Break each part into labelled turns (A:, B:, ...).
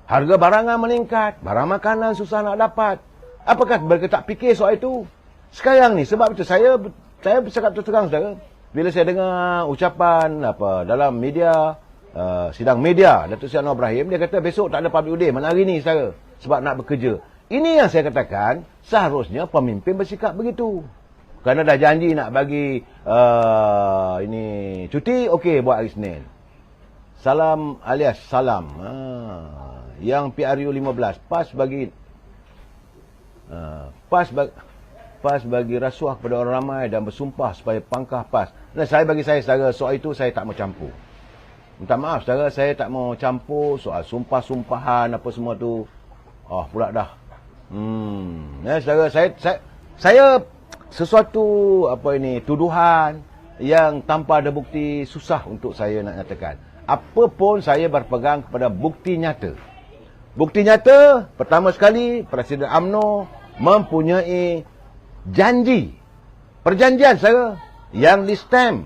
A: Harga barangan meningkat, barang makanan susah nak dapat. Apakah mereka tak fikir soal itu? Sekarang ni, sebab itu saya bercakap terus-terang, saudara. Bila saya dengar ucapan dalam media, sidang media, Datuk Seri Anwar Ibrahim, dia kata besok tak ada public holiday, mana hari ni, saudara, sebab nak bekerja. Ini yang saya katakan, seharusnya pemimpin bersikap begitu. Kerana dah janji nak bagi ini cuti, okey buat hari Senin. Salam alias salam. Yang PRU 15 PAS bagi rasuah kepada orang ramai dan bersumpah supaya pangkah PAS. Dan bagi saya, saudara, soal itu saya tak mau campur. Minta maaf, saudara, saya tak mau campur soal sumpah-sumpahan apa semua tu. Pula dah. Saudara, saya sesuatu tuduhan yang tanpa ada bukti susah untuk saya nak nyatakan. Apa pun saya berpegang kepada bukti nyata. Bukti nyata, pertama sekali, Presiden UMNO mempunyai perjanjian saya yang di-stamp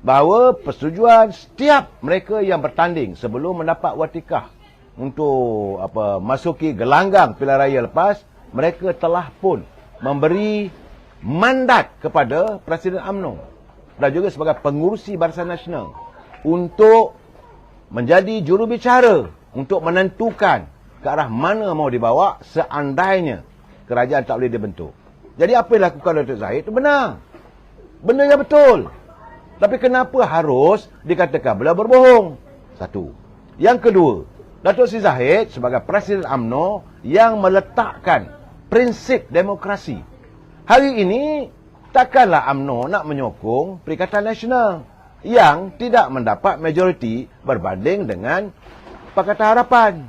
A: bahawa persetujuan setiap mereka yang bertanding sebelum mendapat watikah untuk masuki gelanggang pilihan raya lepas, mereka telah pun memberi mandat kepada Presiden UMNO dan juga sebagai pengurusi Barisan Nasional untuk menjadi jurubicara untuk menentukan ke arah mana mau dibawa seandainya kerajaan tak boleh dibentuk. Jadi apa yang dilakukan Datuk Zahid itu benar. Benda yang betul. Tapi kenapa harus dikatakan beliau berbohong? Satu. Yang kedua, Datuk Seri Zahid sebagai Presiden UMNO yang meletakkan prinsip demokrasi. Hari ini, takkanlah UMNO nak menyokong Perikatan Nasional yang tidak mendapat majoriti berbanding dengan Pakatan Harapan.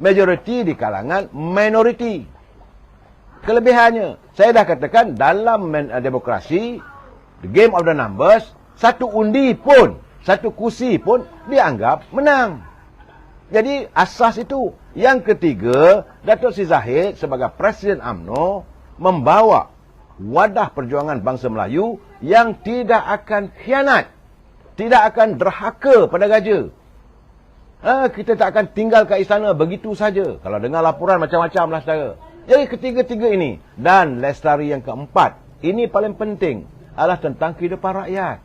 A: Majoriti di kalangan minoriti. Kelebihannya, saya dah katakan dalam demokrasi, the game of the numbers, satu undi pun, satu kursi pun dianggap menang. Jadi asas itu. Yang ketiga, Datuk Seri Zahid sebagai Presiden UMNO membawa wadah perjuangan bangsa Melayu yang tidak akan khianat, tidak akan derhaka pada raja. Kita tak akan tinggal kat istana begitu saja. Kalau dengar laporan macam-macam lah, saudara. Jadi ketiga-tiga ini. Dan lestari yang keempat, ini paling penting, adalah tentang kehidupan rakyat.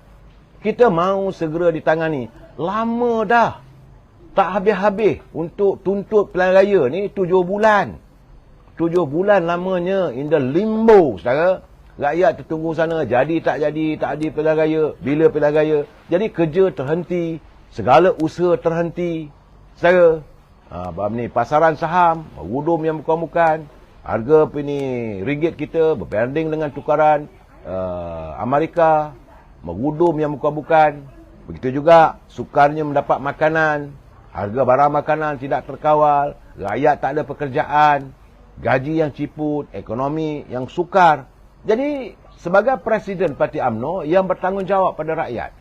A: Kita mahu segera ditangani. Lama dah. Tak habis-habis untuk tuntut pilihan raya ni 7 bulan. 7 bulan lamanya in the limbo, saudara. Rakyat tertunggu sana, jadi tak ada pilihan raya, bila pilihan raya. Jadi kerja terhenti, segala usaha terhenti. Saudara, pasaran saham, merudum yang bukan-bukan. Harga ringgit kita berbanding dengan tukaran Amerika, merudum yang bukan-bukan. Begitu juga sukarnya mendapat makanan. Harga barang makanan tidak terkawal. Rakyat tak ada pekerjaan. Gaji yang ciput. Ekonomi yang sukar. Jadi, sebagai Presiden Parti UMNO yang bertanggungjawab pada rakyat.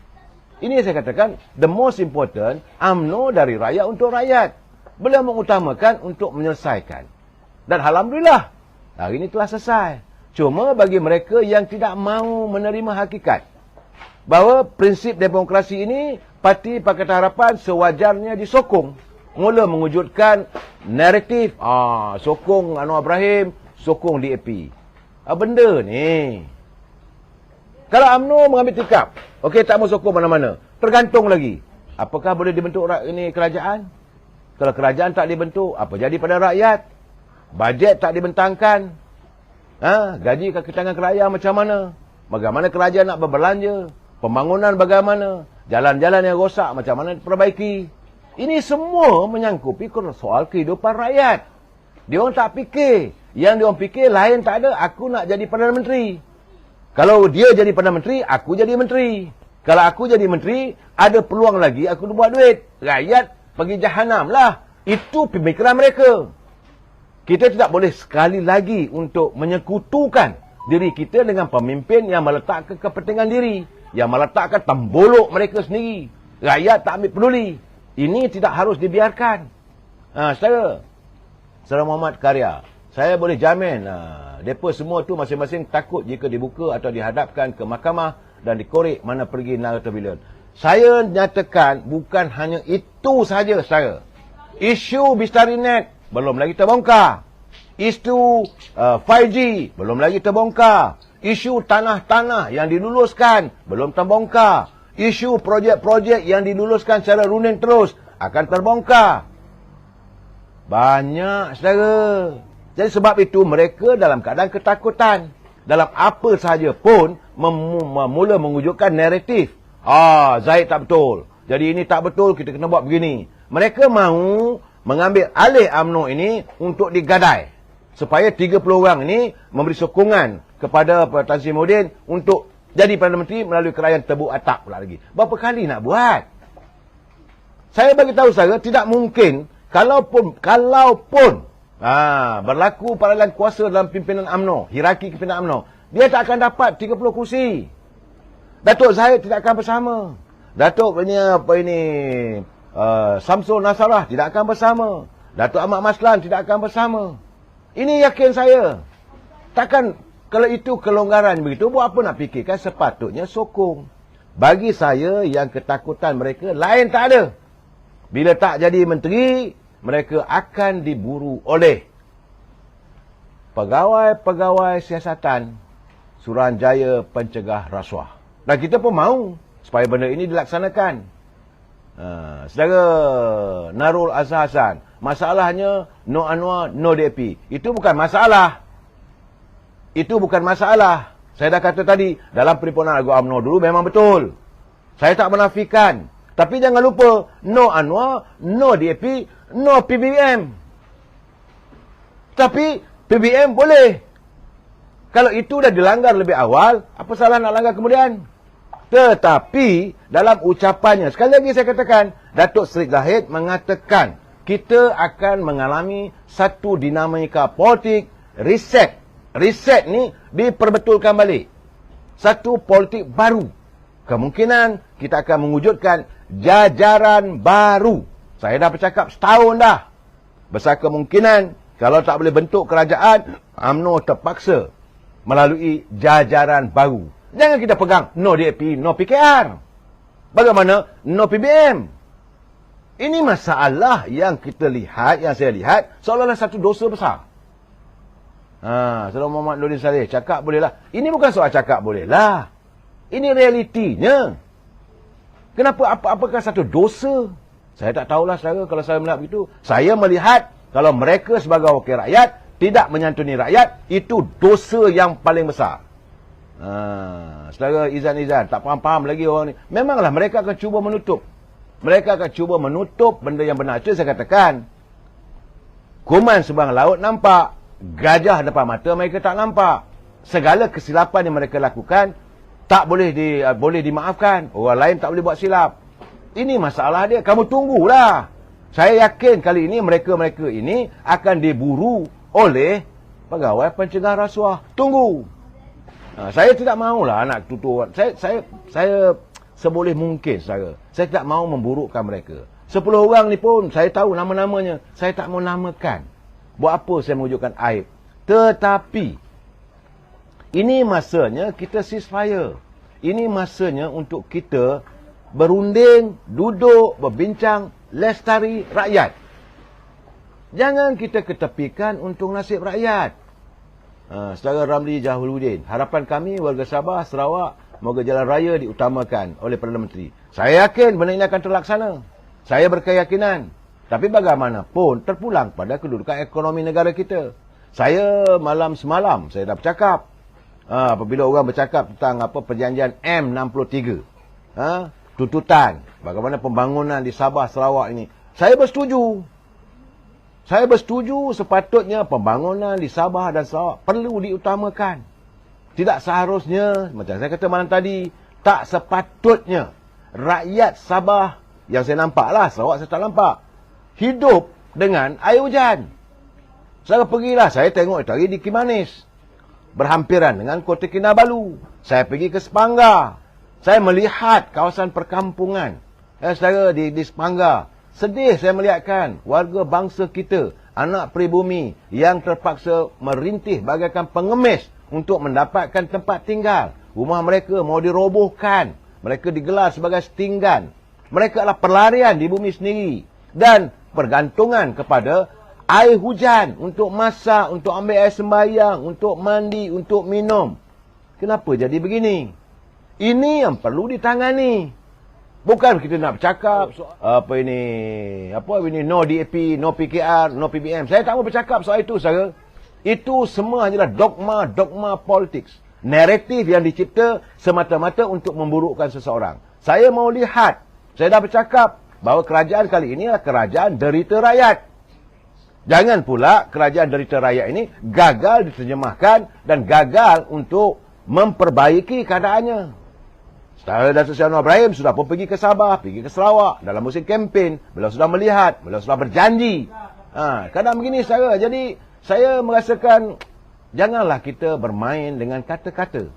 A: Ini saya katakan, the most important, UMNO dari rakyat untuk rakyat. Beliau mengutamakan untuk menyelesaikan. Dan Alhamdulillah, hari ini telah selesai. Cuma bagi mereka yang tidak mahu menerima hakikat, bahawa prinsip demokrasi ini, Parti Pakatan Harapan sewajarnya disokong. Mula mewujudkan naratif, sokong Anwar Ibrahim, sokong DAP. Benda ni. Kalau UMNO mengambil tikap, okey, tak mau sokong mana-mana. Tergantung lagi. Apakah boleh dibentuk ini kerajaan? Kalau kerajaan tak dibentuk, apa jadi pada rakyat? Bajet tak dibentangkan. Gaji ke tangan kerajaan macam mana? Bagaimana kerajaan nak berbelanja? Pembangunan bagaimana? Jalan-jalan yang rosak macam mana diperbaiki? Ini semua menyangkupi soal kehidupan rakyat. Dia orang tak fikir. Yang dia orang fikir lain tak ada, aku nak jadi Perdana Menteri. Kalau dia jadi Perdana Menteri, aku jadi Menteri. Kalau aku jadi Menteri, ada peluang lagi aku buat duit. Rakyat pergi jahanam lah. Itu pemikiran mereka. Kita tidak boleh sekali lagi untuk menyekutukan diri kita dengan pemimpin yang meletakkan kepentingan diri. Yang meletakkan tembolok mereka sendiri. Rakyat tak ambil peduli. Ini tidak harus dibiarkan. Saudara Muhammad Karya, saya boleh jamin mereka semua tu masing-masing takut jika dibuka atau dihadapkan ke mahkamah dan dikorek mana pergi Naratabila. Saya nyatakan bukan hanya itu saja, saudara. Isu Bistarinet belum lagi terbongkar. Isu 5G belum lagi terbongkar. Isu tanah-tanah yang diluluskan belum terbongkar. Isu projek-projek yang diluluskan secara running terus akan terbongkar. Banyak, saudara. Jadi sebab itu mereka dalam keadaan ketakutan. Dalam apa sahaja pun mula mewujudkan naratif. Zaid tak betul. Jadi ini tak betul, kita kena buat begini. Mereka mahu mengambil alih UMNO ini untuk digadai. Supaya 30 orang ini memberi sokongan kepada Tan Sri Muhyiddin untuk jadi Perdana Menteri melalui kerajaan tebuk atap pula lagi. Berapa kali nak buat? Saya bagi tahu saja, tidak mungkin kalaupun berlaku paralian kuasa dalam pimpinan UMNO, hierarki pimpinan UMNO, dia tak akan dapat 30 kursi. Datuk Zahid tidak akan bersama. Datuk Samsul Nasrallah tidak akan bersama. Datuk Ahmad Maslan tidak akan bersama. Ini yakin saya. Takkan kalau itu kelonggaran begitu, buat apa nak fikirkan? Sepatutnya sokong. Bagi saya yang ketakutan mereka lain tak ada. Bila tak jadi menteri, mereka akan diburu oleh pegawai-pegawai siasatan Suruhanjaya Pencegah Rasuah. Dan kita pun mahu supaya benda ini dilaksanakan. Saudara Narul Azhar Hassan, masalahnya no Anwar, no DAP. Itu bukan masalah. Itu bukan masalah. Saya dah kata tadi, dalam perhimpunan Agung UMNO dulu memang betul. Saya tak menafikan. Tapi jangan lupa, no Anwar, no DAP, no PBM. Tapi PBM boleh. Kalau itu dah dilanggar lebih awal, apa salah nak langgar kemudian? Tetapi dalam ucapannya, sekali lagi saya katakan, Datuk Seri Zahid mengatakan kita akan mengalami satu dinamika politik reset. Reset ni diperbetulkan balik. Satu politik baru. Kemungkinan kita akan mewujudkan jajaran baru. Saya dah bercakap setahun dah. Besar kemungkinan kalau tak boleh bentuk kerajaan, UMNO terpaksa melalui jajaran baru. Jangan kita pegang no DAP, no PKR. Bagaimana no PBM? Ini masalah yang kita lihat, yang saya lihat, seolah-olah satu dosa besar. Saudara Muhammad Nurdin Saleh cakap bolehlah. Ini bukan soal cakap bolehlah. Ini realitinya. Kenapa? Apakah satu dosa? Saya tak tahulah saudara kalau saya melihat begitu. Saya melihat kalau mereka sebagai wakil rakyat tidak menyantuni rakyat, itu dosa yang paling besar. Saudara Izan, tak faham-faham lagi orang ni. Memanglah mereka akan cuba menutup. Mereka akan cuba menutup benda yang benar. Itu saya katakan. Kuman seberang laut nampak. Gajah depan mata mereka tak nampak. Segala kesilapan yang mereka lakukan tak boleh dimaafkan. Orang lain tak boleh buat silap. Ini masalah dia. Kamu tunggulah. Saya yakin kali ini mereka-mereka ini akan diburu oleh pegawai pencegah rasuah. Tunggu. Saya tidak mahulah nak tutup. Saya seboleh mungkin saya tidak mahu memburukkan mereka. 10 orang ni pun saya tahu nama-namanya. Saya tak mau namakan. Buat apa saya mewujudkan aib? Tetapi ini masanya kita ceasefire. Ini masanya untuk kita berunding, duduk, berbincang, lestari rakyat. Jangan kita ketepikan untuk nasib rakyat. Saudara Ramli Jahuluddin, harapan kami warga Sabah, Sarawak, moga jalan raya diutamakan oleh Perdana Menteri. Saya yakin benda ini akan terlaksana. Saya berkeyakinan. Tapi bagaimanapun terpulang pada kedudukan ekonomi negara kita. Saya malam semalam saya dah bercakap. Apabila orang bercakap tentang perjanjian M63. Tuntutan bagaimana pembangunan di Sabah Sarawak ini. Saya bersetuju. Saya bersetuju sepatutnya pembangunan di Sabah dan Sarawak perlu diutamakan. Tidak seharusnya, macam saya kata malam tadi, tak sepatutnya rakyat Sabah, yang saya nampak lah, Sarawak saya tak nampak, hidup dengan air hujan. Saya pergilah, saya tengok tadi di Kimanis. Berhampiran dengan Kota Kinabalu. Saya pergi ke Sepanggar. Saya melihat kawasan perkampungan. Saudara di Sepanggar. Sedih saya melihatkan warga bangsa kita, anak pribumi yang terpaksa merintih bagaikan pengemis untuk mendapatkan tempat tinggal. Rumah mereka mau dirobohkan. Mereka digelar sebagai setinggan. Mereka adalah pelarian di bumi sendiri. Dan bergantungan kepada air hujan untuk masak, untuk ambil air sembahyang, untuk mandi, untuk minum. Kenapa jadi begini? Ini yang perlu ditangani. Bukan kita nak bercakap no DAP, no PKR, no PBM. Saya tak mau bercakap soal itu, saudara. Itu semua hanyalah dogma politik. Naratif yang dicipta semata-mata untuk memburukkan seseorang. Saya mau lihat, saya dah bercakap bahawa kerajaan kali ini adalah kerajaan derita rakyat. Jangan pula kerajaan derita rakyat ini gagal diterjemahkan dan gagal untuk memperbaiki keadaannya. Datuk Seri Anwar Ibrahim sudah pun pergi ke Sabah, pergi ke Sarawak dalam musim kempen. Beliau sudah melihat, beliau sudah berjanji. Kadang begini, saudara. Jadi saya merasakan janganlah kita bermain dengan kata-kata.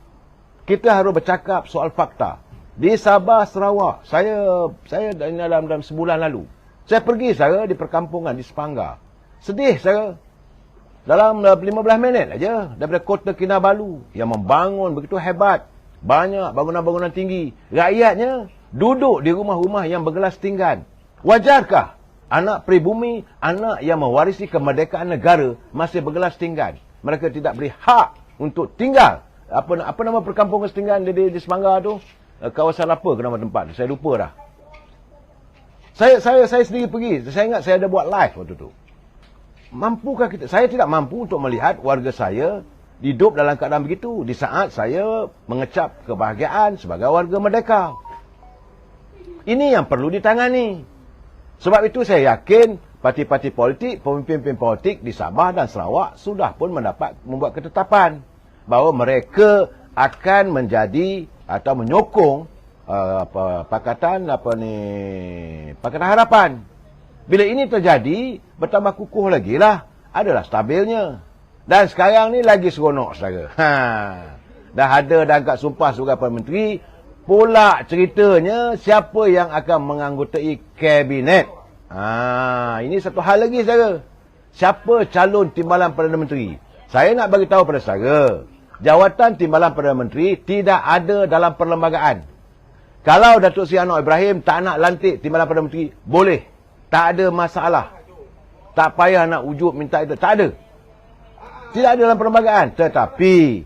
A: Kita harus bercakap soal fakta. Di Sabah, Sarawak, saya dalam sebulan lalu, saya pergi, saudara, di perkampungan di Sepanggar. Sedih, saudara. Dalam 15 minit aja daripada Kota Kinabalu yang membangun begitu hebat. Banyak bangunan-bangunan tinggi. Rakyatnya duduk di rumah-rumah yang bergelas tinggan. Wajarkah anak pribumi, anak yang mewarisi kemerdekaan negara masih bergelas tinggan? Mereka tidak beri hak untuk tinggal. Apa nama perkampungan setinggan di Semanggar tu? Kawasan apa ke nama tempat? Saya lupa dah. Saya sendiri pergi. Saya ingat saya ada buat live waktu tu. Mampukah kita? Saya tidak mampu untuk melihat warga saya hidup dalam keadaan begitu di saat saya mengecap kebahagiaan sebagai warga merdeka. Ini yang perlu ditangani. Sebab itu saya yakin parti-parti politik, pemimpin-pemimpin politik di Sabah dan Sarawak sudah pun membuat ketetapan bahawa mereka akan menjadi atau menyokong Pakatan Harapan. Bila ini terjadi, bertambah kukuh lagi lah, adalah stabilnya. Dan sekarang ni lagi seronok, saudara. Dah ada dah angkat sumpah sebagai Perdana Menteri. Pula ceritanya siapa yang akan menganggotai kabinet. Ini satu hal lagi, saudara. Siapa calon timbalan Perdana Menteri? Saya nak bagi tahu pada saudara, jawatan timbalan Perdana Menteri tidak ada dalam perlembagaan. Kalau Datuk Seri Anwar Ibrahim tak nak lantik timbalan Perdana Menteri, boleh. Tak ada masalah. Tak payah nak wujud minta itu. Tak ada. Tidak ada dalam perlembagaan. Tetapi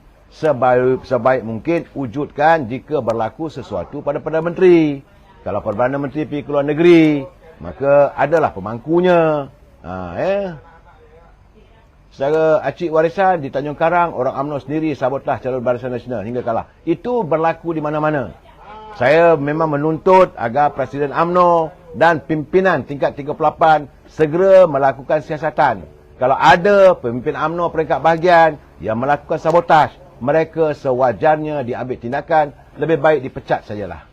A: sebaik mungkin wujudkan jika berlaku sesuatu pada Perdana Menteri. Kalau Perdana Menteri pergi ke luar negeri, maka adalah pemangkunya. Secara acik warisan di Tanjung Karang, orang UMNO sendiri sabotah calon Barisan Nasional hingga kalah. Itu berlaku di mana-mana. Saya memang menuntut agar Presiden UMNO dan pimpinan tingkat 38 segera melakukan siasatan. Kalau ada pemimpin UMNO peringkat bahagian yang melakukan sabotaj, mereka sewajarnya diambil tindakan, lebih baik dipecat sajalah.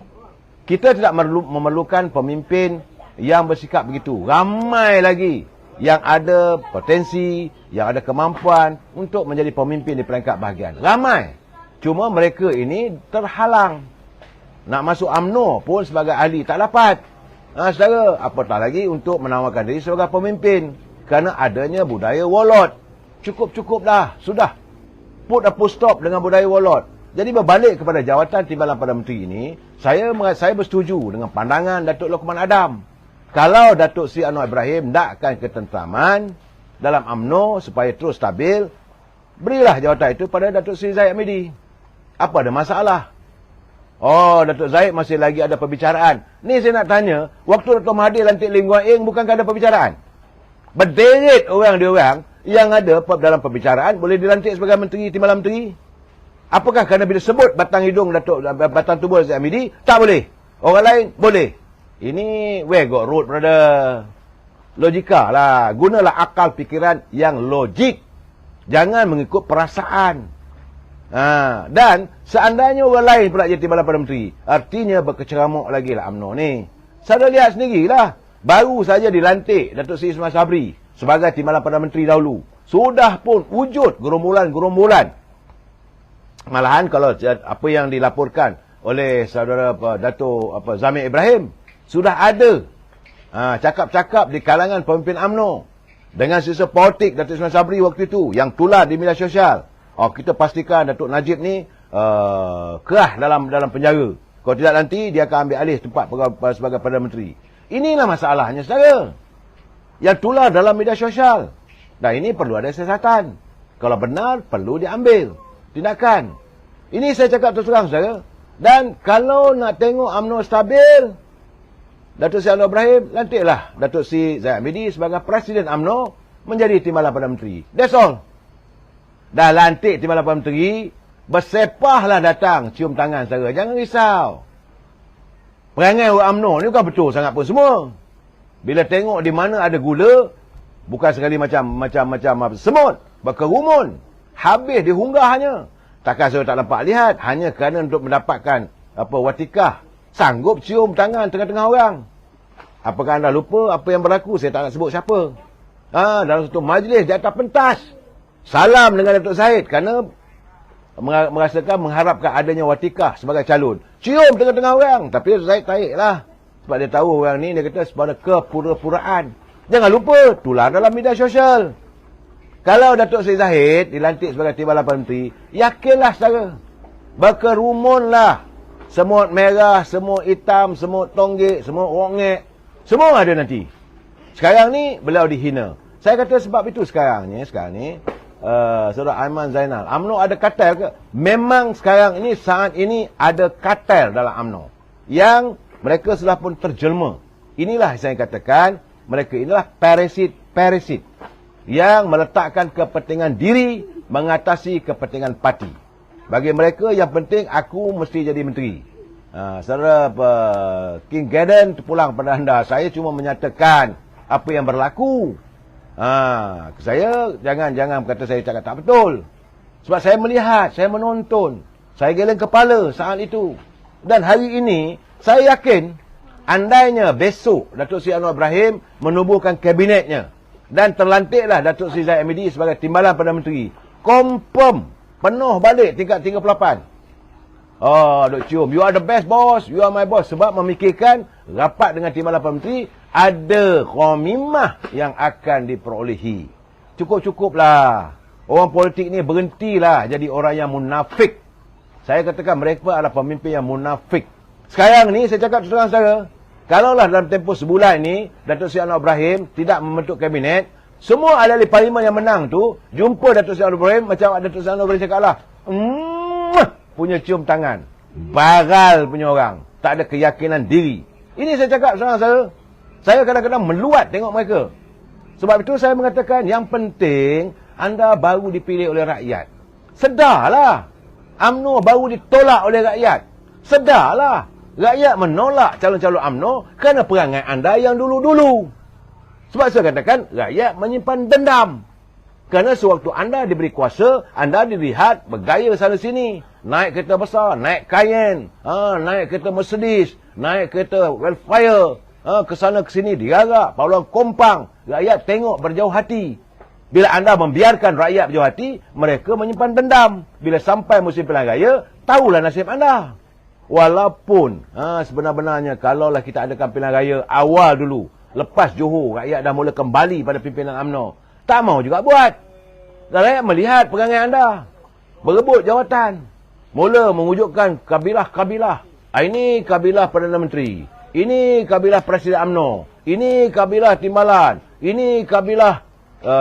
A: Kita tidak memerlukan pemimpin yang bersikap begitu. Ramai lagi yang ada potensi, yang ada kemampuan untuk menjadi pemimpin di peringkat bahagian. Ramai. Cuma mereka ini terhalang. Nak masuk UMNO pun sebagai ahli tak dapat. Saudara, apatah lagi untuk menawarkan diri sebagai pemimpin. Kerana adanya budaya wolot. Cukup-cukup dah. Sudah. Put a full stop dengan budaya wolot. Jadi berbalik kepada jawatan timbalan Perdana Menteri ini, saya bersetuju dengan pandangan Datuk Lokman Adam. Kalau Datuk Seri Anwar Ibrahim nakkan ketenteraman dalam UMNO supaya terus stabil, berilah jawatan itu pada Datuk Seri Zahid Hamidi. Apa ada masalah? Oh, Datuk Zahid masih lagi ada perbicaraan. Ni saya nak tanya, waktu Datuk Mahathir lantik Lim Guan Eng, bukankah ada perbicaraan? Berderet orang-diorang yang ada dalam perbicaraan boleh dilantik sebagai menteri, timbalan menteri. Apakah kerana bila sebut batang hidung batang tubuh Zahid Hamidi, tak boleh? Orang lain boleh. Ini where got road, brother. Logika lah. Gunalah akal fikiran yang logik. Jangan mengikut perasaan. Dan seandainya orang lain pula jadi timbalan Perdana Menteri, artinya berkeceramuk lagi lah UMNO ni. Saya lihat sendirilah. Baru saja dilantik Datuk Seri Ismail Sabri sebagai timbalan Perdana Menteri dahulu. Sudah pun wujud gerombolan-gerombolan. Malahan kalau apa yang dilaporkan oleh saudara Datuk Zamir Ibrahim, sudah ada cakap-cakap di kalangan pemimpin UMNO dengan sisa politik Datuk Ismail Sabri waktu itu yang tular di media sosial. Kita pastikan Datuk Najib ni kerah dalam penjara. Kalau tidak nanti dia akan ambil alih tempat sebagai Perdana Menteri. Inilah masalahnya, saudara. yang tular dalam media sosial. Dan ini perlu ada siasatan. Kalau benar, perlu diambil tindakan. Ini saya cakap terus terang, saudara. Dan kalau nak tengok UMNO stabil, Datuk Seri Anwar Ibrahim, lantiklah Datuk Seri Zahid Hamidi sebagai Presiden UMNO menjadi Timbalan Perdana Menteri. That's all. Dah lantik Timbalan Perdana Menteri, bersepahlah datang cium tangan, saudara. Jangan risau. Perangai orang UMNO ni bukan betul sangat pun semua. Bila tengok di mana ada gula, bukan sekali macam semut, berkerumun. Habis dihunggahnya. Takkan saya tak nampak lihat, hanya kerana untuk mendapatkan watikah, sanggup cium tangan tengah-tengah orang. Apakah anda lupa apa yang berlaku? Saya tak nak sebut siapa. Dalam satu majlis di atas pentas, salam dengan Datuk Zahid kerana merasakan mengharapkan adanya watikah sebagai calon. Cium tengah-tengah orang. Tapi Datuk Zahid taiklah. Sebab dia tahu orang ni, dia kata sepada kepura-puraan. Jangan lupa, tular dalam media sosial. Kalau Datuk Seri Zahid dilantik sebagai Timbalan Perdana Menteri, yakinlah saudara, berkerumunlah semut merah, semut hitam, semut tonggek, semut rongek, semua ada nanti. Sekarang ni beliau dihina. Saya kata sebab itu sekarang ni Saudara Aiman Zainal, UMNO ada kartel ke? Memang sekarang ini, saat ini ada kartel dalam UMNO yang mereka sudah pun terjelma. Inilah saya katakan, mereka inilah parasit yang meletakkan kepentingan diri mengatasi kepentingan parti. Bagi mereka yang penting aku mesti jadi menteri. Saudara King Gaden terpulang pada anda. Saya cuma menyatakan apa yang berlaku. Saya jangan kata saya cakap tak betul. Sebab saya melihat, saya menonton, saya geleng kepala saat itu. Dan hari ini saya yakin andainya besok Datuk Seri Anwar Ibrahim menubuhkan kabinetnya dan terlantiklah Datuk Seri Zahid Hamidi sebagai Timbalan Perdana Menteri, confirm penuh balik tingkat 38. Duk cium, you are the best boss, you are my boss. Sebab memikirkan rapat dengan Timbalan Perdana Menteri ada komimah yang akan diperolehi. Cukup-cukuplah. Orang politik ni berhentilah jadi orang yang munafik. Saya katakan mereka adalah pemimpin yang munafik. Sekarang ni saya cakap terang saudara, kalaulah dalam tempoh sebulan ni Datuk Seri Anwar Ibrahim tidak membentuk kabinet, semua ahli parlimen yang menang tu jumpa Datuk Seri Anwar Ibrahim, macam Datuk Seri Anwar Ibrahim cakaplah, punya cium tangan, baral punya orang, tak ada keyakinan diri. Ini saya cakap terang saudara, saya kadang-kadang meluat tengok mereka. Sebab itu saya mengatakan yang penting anda baru dipilih oleh rakyat. Sedarlah, UMNO baru ditolak oleh rakyat. Sedarlah, rakyat menolak calon-calon UMNO kerana perangai anda yang dulu-dulu. Sebab saya katakan, rakyat menyimpan dendam. Kerana sewaktu anda diberi kuasa, anda dilihat bergaya sana sini. Naik kereta besar, naik Cayenne, naik kereta Mercedes, naik kereta Wildfire, ke sana ke sini diarak, pahlawan kompang. Rakyat tengok berjauh hati. Bila anda membiarkan rakyat berjauh hati, mereka menyimpan dendam. Bila sampai musim pilihan raya, tahulah nasib anda. Walaupun sebenar-benarnya kalaulah kita adakan pilihan raya awal dulu, lepas Johor, rakyat dah mula kembali pada pimpinan UMNO, tak mau juga buat. Dan rakyat melihat perangai anda berebut jawatan, mula mewujudkan kabilah-kabilah. Ini kabilah Perdana Menteri, ini kabilah Presiden UMNO, ini kabilah Timbalan, ini kabilah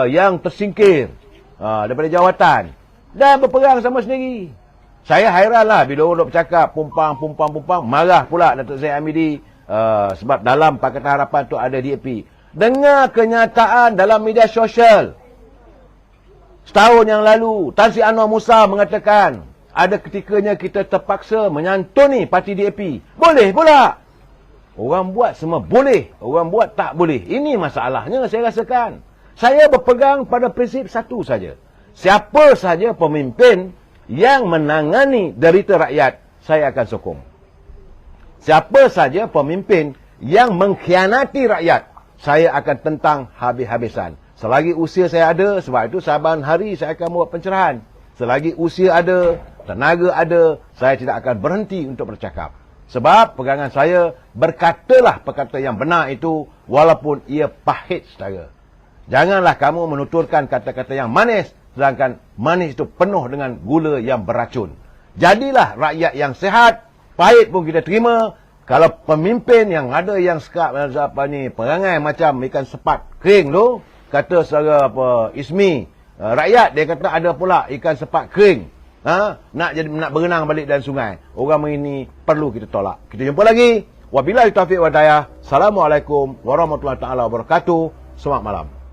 A: yang tersingkir daripada jawatan, dan berperang sama sendiri. Saya hairanlah bila orang bercakap pumpang, marah pula Datuk Zahid Hamidi sebab dalam Pakatan Harapan tu ada DAP. Dengar kenyataan dalam media sosial. Setahun yang lalu, Tan Sri Anwar Musa mengatakan, ada ketikanya kita terpaksa menyantuni parti DAP. Boleh pula. Orang buat semua boleh, orang buat tak boleh. Ini masalahnya saya rasakan. Saya berpegang pada prinsip satu saja. Siapa saja pemimpin yang menangani derita rakyat, saya akan sokong. Siapa saja pemimpin yang mengkhianati rakyat, saya akan tentang habis-habisan. Selagi usia saya ada, sebab itu saban hari saya akan buat pencerahan. Selagi usia ada, tenaga ada, saya tidak akan berhenti untuk bercakap. Sebab pegangan saya, berkatalah perkata yang benar itu, walaupun ia pahit saudara. Janganlah kamu menuturkan kata-kata yang manis, sedangkan manis itu penuh dengan gula yang beracun. Jadilah rakyat yang sehat, pahit pun kita terima. Kalau pemimpin yang ada yang perangai macam ikan sepat kering tu, kata secara apa ismi rakyat, dia kata ada pula ikan sepat kering. Nak berenang balik dalam sungai. Orang ini perlu kita tolak. Kita jumpa lagi. Wabillahi taufiq wal hidayah. Assalamualaikum warahmatullahi taala wabarakatuh. Selamat malam.